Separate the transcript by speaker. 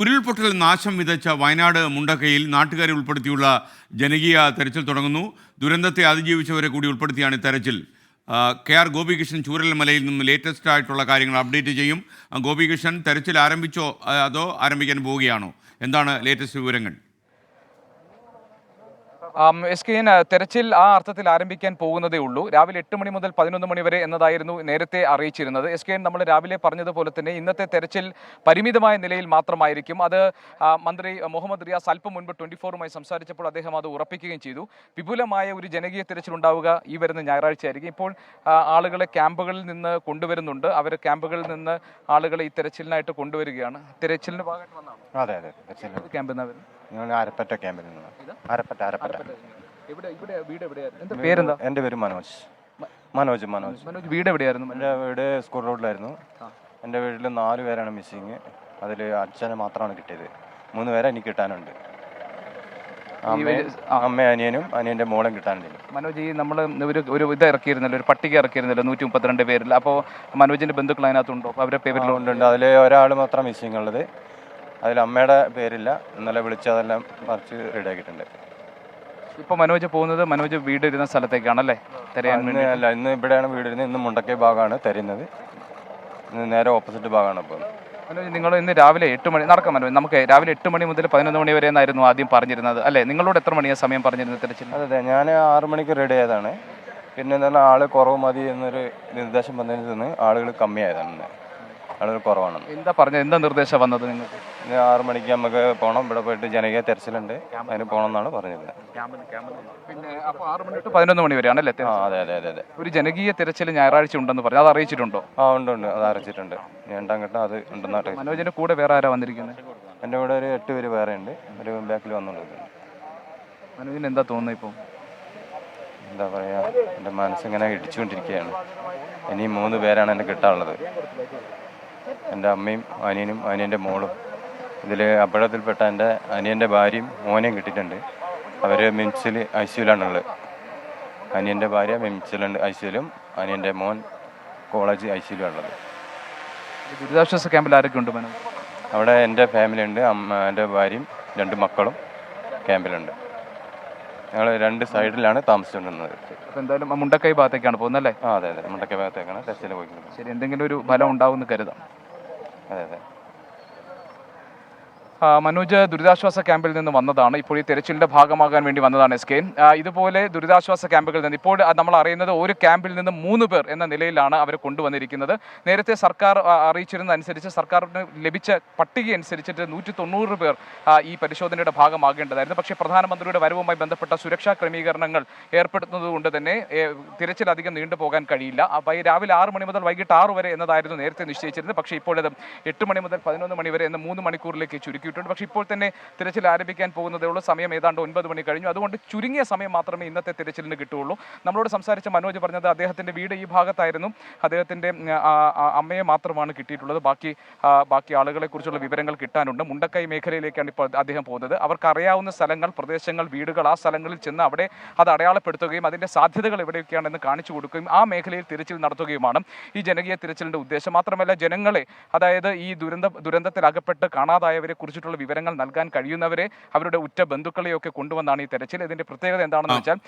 Speaker 1: ഉരുൾപൊട്ടൽ നാശം വിതച്ച വയനാട് മുണ്ടക്കയിൽ നാട്ടുകാരെ ഉൾപ്പെടുത്തിയുള്ള ജനകീയ തെരച്ചിൽ തുടങ്ങുന്നു. ദുരന്തത്തെ അതിജീവിച്ചവരെ കൂടി ഉൾപ്പെടുത്തിയാണ് തെരച്ചിൽ. KR ഗോപികൃഷ്ണൻ ചൂരൽമലയിൽ നിന്ന് ലേറ്റസ്റ്റ് ആയിട്ടുള്ള കാര്യങ്ങൾ അപ്ഡേറ്റ് ചെയ്യും. ഗോപികൃഷ്ണൻ, തെരച്ചിൽ ആരംഭിച്ചോ അതോ ആരംഭിക്കാൻ പോവുകയാണോ? എന്താണ് ലേറ്റസ്റ്റ് വിവരങ്ങൾ?
Speaker 2: SKN തെരച്ചിൽ ആ അർത്ഥത്തിൽ ആരംഭിക്കാൻ പോകുന്നതേ ഉള്ളൂ. രാവിലെ 8 മണി മുതൽ 11 മണി വരെ എന്നതായിരുന്നു നേരത്തെ അറിയിച്ചിരുന്നത്. SKN നമ്മൾ രാവിലെ പറഞ്ഞതുപോലെ തന്നെ ഇന്നത്തെ തെരച്ചിൽ പരിമിതമായ നിലയിൽ മാത്രമായിരിക്കും. അത് മന്ത്രി മുഹമ്മദ് റിയാസ് അല്പം മുൻപ് 24-മായി സംസാരിച്ചപ്പോൾ അദ്ദേഹം അത് ഉറപ്പിക്കുകയും ചെയ്തു. വിപുലമായ ഒരു ജനകീയ തെരച്ചിൽ ഉണ്ടാവുക ഈ വരുന്ന ഞായറാഴ്ചയായിരിക്കും. ഇപ്പോൾ ആളുകളെ ക്യാമ്പുകളിൽ നിന്ന് കൊണ്ടുവരുന്നുണ്ട്. അവർ ക്യാമ്പുകളിൽ നിന്ന് ആളുകളെ ഈ തെരച്ചിലിനായിട്ട് കൊണ്ടുവരികയാണ്. തെരച്ചിലിന്റെ ഭാഗമായിട്ട് വന്നതാണ്.
Speaker 3: അതെ അതെ
Speaker 2: ക്യാമ്പിൽ നിന്ന്
Speaker 3: ആരപ്പറ്റ ക്യാമ്പിൽ നിന്ന് ആരപ്പറ്റ
Speaker 2: വീട് എവിടെയായിരുന്നു? പേരെന്താ?
Speaker 3: എൻ്റെ പേര് മനോജ്. മനോജ്
Speaker 2: വീട് എവിടെയായിരുന്നു?
Speaker 3: എൻ്റെ വീട് സ്കൂൾ റോഡിലായിരുന്നു. എൻ്റെ വീട്ടിൽ 4 പേരാണ് മിസ്സിങ്. അതിൽ അച്ഛനെ മാത്രമാണ് കിട്ടിയത്. 3 പേരെ എനിക്ക് കിട്ടാനുണ്ട്. അമ്മ അനിയനും അനിയൻ്റെ മോളും കിട്ടാനുണ്ട്.
Speaker 2: മനോജ്, ഈ നമ്മൾ ഒരു ഇത് ഇറക്കിയിരുന്നല്ലോ, ഒരു പട്ടിക ഇറക്കിയിരുന്നല്ലോ 132 പേരിൽ. അപ്പോൾ മനോജിന്റെ ബന്ധുക്കൾ അതിനകത്തുണ്ടോ? അവരുടെ പേരിലുണ്ട്.
Speaker 3: അതിൽ ഒരാൾ മാത്രം മിസ്സിങ് ഉള്ളത്. അതിൽ അമ്മയുടെ പേരില്ല. ഇന്നലെ വിളിച്ചതെല്ലാം പറിച്ച് റെഡിയാക്കിയിട്ടുണ്ട്.
Speaker 2: ഇപ്പോൾ മനോജ് പോകുന്നത് മനോജ് വീട് ഇരുന്ന സ്ഥലത്തേക്കാണല്ലേ തിരയാൻ വേണ്ടി?
Speaker 3: അല്ല, ഇന്ന് ഇവിടെയാണ് വീട് ഇരുന്നത്. ഇന്ന് മുണ്ടക്കൈ ഭാഗമാണ് തരുന്നത്. ഇന്ന് നേരെ ഓപ്പോസിറ്റ് ഭാഗമാണ് ഇപ്പോൾ.
Speaker 2: മനോജ്, നിങ്ങൾ ഇന്ന് രാവിലെ 8 മണി നടക്കാം മനോജ്, നമുക്ക് രാവിലെ 8 മണി മുതൽ 11 മണി വരെ എന്നായിരുന്നു ആദ്യം പറഞ്ഞിരുന്നത് അല്ലേ? നിങ്ങളോട് എത്ര മണിയാണ് സമയം പറഞ്ഞിരുന്നത് തെരച്ചിൽ?
Speaker 3: അതെ, ഞാൻ 6 മണിക്ക് റെഡി ആയതാണ്. പിന്നെ എന്താണ് ആൾ കുറവ് മതി എന്നൊരു നിർദ്ദേശം വന്നതിൽ നിന്ന് ആളുകൾ കമ്മിയായതാണ്. ആളുകൾ കുറവാണ്.
Speaker 2: എന്താ നിർദ്ദേശം വന്നത് നിങ്ങൾക്ക്?
Speaker 3: 6 മണിക്ക് നമുക്ക് പോകണം. ഇവിടെ പോയിട്ട് ജനകീയ തെരച്ചിലുണ്ട്, അതിന് പോകണം എന്നാണ് പറഞ്ഞിരുന്നത്.
Speaker 2: പിന്നെ അപ്പോൾ 6 മണി തൊട്ട് 11 മണി വരെയാണ് അല്ലേ?
Speaker 3: അതെ.
Speaker 2: ഒരു ജനകീയ തെരച്ചിൽ ഞായറാഴ്ച ഉണ്ടെന്ന് പറഞ്ഞു, അത് അറിയിച്ചിട്ടുണ്ടോ?
Speaker 3: ഉണ്ട്, അത് അറിയിച്ചിട്ടുണ്ട്. 2ാം ഘട്ടം അത് ഉണ്ടെന്നാട്ടെ.
Speaker 2: മനോജിന്റെ കൂടെ വേറെ ആരാ വന്നിരിക്കുന്നത്?
Speaker 3: എൻ്റെ കൂടെ ഒരു 8 പേര് വേറെ ഉണ്ട്. ഒരു ബാക്കിൽ വന്നുകൊണ്ടിരിക്കുന്നത്.
Speaker 2: മനോജിന് എന്താ തോന്നുന്നത് ഇപ്പോൾ?
Speaker 3: എന്താ പറയുക, എൻ്റെ മനസ്സിങ്ങനെ ഇടിച്ചുകൊണ്ടിരിക്കുകയാണ്. ഇനി 3 പേരാണ് എന്നെ കിട്ടാനുള്ളത്. എൻ്റെ അമ്മയും അനിയനും അനിയൻ്റെ മോളും. ഇതിൽ അപകടത്തിൽപ്പെട്ട എൻ്റെ അനിയൻ്റെ ഭാര്യയും മോനെയും കിട്ടിയിട്ടുണ്ട്. അവർ മിംസിൽ ICUലാണുള്ളത്. അനിയൻ്റെ ഭാര്യ മിംസിലുണ്ട് ICUലും, അനിയൻ്റെ മോൻ കോളേജ് ICUലാണുള്ളത്.
Speaker 2: ദുരിതാശ്വാസ ക്യാമ്പിൽ ആരൊക്കെ ഉണ്ട് മനോജ്?
Speaker 3: അവിടെ എൻ്റെ ഫാമിലി ഉണ്ട്. എൻ്റെ ഭാര്യയും 2 മക്കളും ക്യാമ്പിലുണ്ട്. ഞങ്ങൾ 2 സൈഡിലാണ് താമസിച്ചുകൊണ്ടിരുന്നത്.
Speaker 2: അപ്പോൾ എന്തായാലും മുണ്ടക്കൈ ഭാഗത്തേക്കാണ് പോകുന്നത് അല്ലേ?
Speaker 3: അതെ, മുണ്ടക്കൈ ഭാഗത്തേക്കാണ് ടെസ്റ്റിൽ പോയിരിക്കുന്നത്.
Speaker 2: ശരി, എന്തെങ്കിലും ഒരു ഫലം ഉണ്ടാവുമെന്ന് കരുതാം.
Speaker 3: അതെ.
Speaker 2: മനോജ് ദുരിതാശ്വാസ ക്യാമ്പിൽ നിന്ന് വന്നതാണ്. ഇപ്പോൾ ഈ തെരച്ചിലിന്റെ ഭാഗമാകാൻ വേണ്ടി വന്നതാണ് SKN. ഇതുപോലെ ദുരിതാശ്വാസ ക്യാമ്പുകളിൽ നിന്ന് ഇപ്പോൾ നമ്മൾ അറിയുന്നത് ഒരു ക്യാമ്പിൽ നിന്ന് 3 പേർ എന്ന നിലയിലാണ് അവരെ കൊണ്ടുവന്നിരിക്കുന്നത്. നേരത്തെ സർക്കാർ അറിയിച്ചിരുന്നതനുസരിച്ച് സർക്കാരിന് ലഭിച്ച പട്ടിക അനുസരിച്ചിട്ട് 190 പേർ ഈ പരിശോധനയുടെ ഭാഗമാകേണ്ടതായിരുന്നു. പക്ഷേ പ്രധാനമന്ത്രിയുടെ വരവുമായി ബന്ധപ്പെട്ട സുരക്ഷാ ക്രമീകരണങ്ങൾ ഏർപ്പെടുത്തുന്നതുകൊണ്ട് തന്നെ തിരച്ചിൽ അധികം നീണ്ടുപോകാൻ കഴിയില്ല. രാവിലെ 6 മണി മുതൽ വൈകിട്ട് 6 വരെ എന്നതായിരുന്നു നേരത്തെ നിശ്ചയിച്ചിരുന്നത്. പക്ഷേ ഇപ്പോഴത് 8 മണി മുതൽ 11 മണി വരെ എന്ന 3 മണിക്കൂറിലേക്ക് ചുരുക്കി. പക്ഷേ ഇപ്പോൾ തന്നെ തിരച്ചിൽ ആരംഭിക്കാൻ പോകുന്നതേ ഉള്ളൂ. സമയം ഏതാണ്ട് 9 മണി കഴിഞ്ഞു. അതുകൊണ്ട് ചുരുങ്ങിയ സമയം മാത്രമേ ഇന്നത്തെ തിരച്ചിലിന് കിട്ടുകയുള്ളൂ. നമ്മളോട് സംസാരിച്ച മനോജ് പറഞ്ഞത് അദ്ദേഹത്തിന്റെ വീട് ഈ ഭാഗത്തായിരുന്നു. അദ്ദേഹത്തിന്റെ അമ്മയെ മാത്രമാണ് കിട്ടിയിട്ടുള്ളത്. ബാക്കി ആളുകളെ കുറിച്ചുള്ള വിവരങ്ങൾ കിട്ടാനുണ്ട്. മുണ്ടക്കൈ മേഖലയിലേക്കാണ് ഇപ്പോൾ അദ്ദേഹം പോകുന്നത്. അവർക്ക് അറിയാവുന്ന സ്ഥലങ്ങൾ, പ്രദേശങ്ങൾ, വീടുകൾ, ആ സ്ഥലങ്ങളിൽ ചെന്ന് അവിടെ അത് അടയാളപ്പെടുത്തുകയും അതിന്റെ സാധ്യതകൾ എവിടെയൊക്കെയാണെന്ന് കാണിച്ചു കൊടുക്കുകയും ആ മേഖലയിൽ തിരച്ചിൽ നടത്തുകയുമാണ് ഈ ജനകീയ തിരച്ചിലിന്റെ ഉദ്ദേശം. മാത്രമല്ല ജനങ്ങളെ, അതായത് ഈ ദുരന്തത്തിൽ അകപ്പെട്ട് കാണാതായവരെ കുറിച്ചിട്ടുള്ള വിവരങ്ങൾ നൽകാൻ കഴിയുന്നവരെ, അവരുടെ ഉറ്റ ബന്ധുക്കളെയൊക്കെ കൊണ്ടുവന്നാണ് ഈ തെരച്ചിൽ. ഇതിന്റെ പ്രത്യേകത എന്താണെന്ന് വെച്ചാൽ